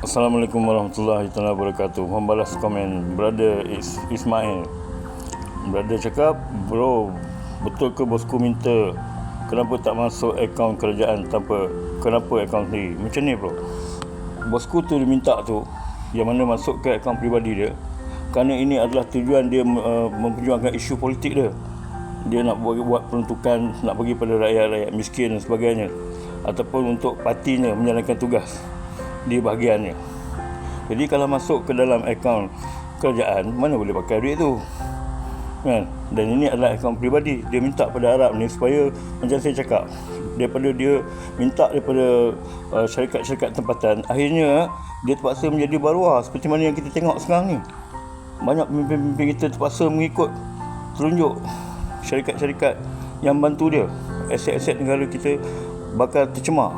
Assalamualaikum warahmatullahi wabarakatuh. Membalas komen Brother Ismail. Brother cakap, bro, betul ke bosku minta kenapa tak masuk akaun kerajaan tanpa kenapa akaun sendiri? Macam ni bro, bosku tu dia minta tu yang mana masuk ke akaun peribadi dia, kerana ini adalah tujuan dia memperjuangkan isu politik dia. Dia nak buat peruntukan, nak bagi pada rakyat-rakyat miskin dan sebagainya, ataupun untuk partinya menjalankan tugas di bahagiannya. Jadi kalau masuk ke dalam akaun kerajaan, mana boleh pakai duit tu kan? Dan ini adalah akaun peribadi. Dia minta pada Arab ni supaya, macam saya cakap, daripada dia minta daripada syarikat-syarikat tempatan, akhirnya dia terpaksa menjadi baruah seperti mana yang kita tengok sekarang ni. Banyak pemimpin-pemimpin kita terpaksa mengikut telunjuk syarikat-syarikat yang bantu dia. Aset-aset negara kita bakal tercemar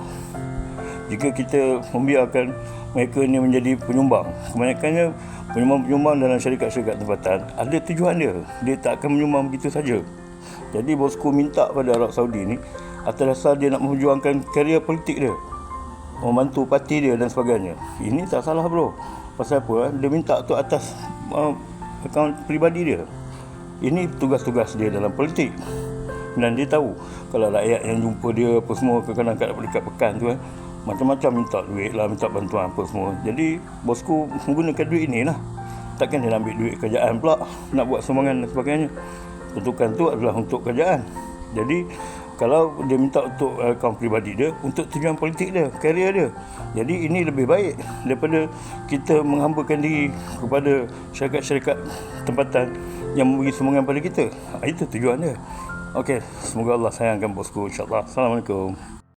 jika kita membiarkan mereka ni menjadi penyumbang. Kebanyakannya penyumbang-penyumbang dalam syarikat-syarikat tempatan ada tujuan dia. Dia tak akan menyumbang begitu saja. Jadi bosku minta pada Arab Saudi ni atas dasar dia nak memperjuangkan karier politik dia, membantu parti dia dan sebagainya. Ini tak salah bro. Pasal apa? Dia minta tu atas akaun peribadi dia. Ini tugas-tugas dia dalam politik. Dan dia tahu kalau rakyat yang jumpa dia apa semua, kadang-kadang kat dekat pekan tu macam-macam minta duit lah, minta bantuan apa semua. Jadi bosku menggunakan duit ini lah. Takkan dia nak ambil duit kerajaan pula nak buat sumbangan dan sebagainya. Peruntukan tu adalah untuk kerajaan. Jadi kalau dia minta untuk akaun peribadi dia, untuk tujuan politik dia, karier dia. Jadi ini lebih baik daripada kita menghambakan diri kepada syarikat-syarikat tempatan yang memberi sumbangan pada kita. Itu tujuan dia. Okey, semoga Allah sayangkan bosku, insya-Allah. Assalamualaikum.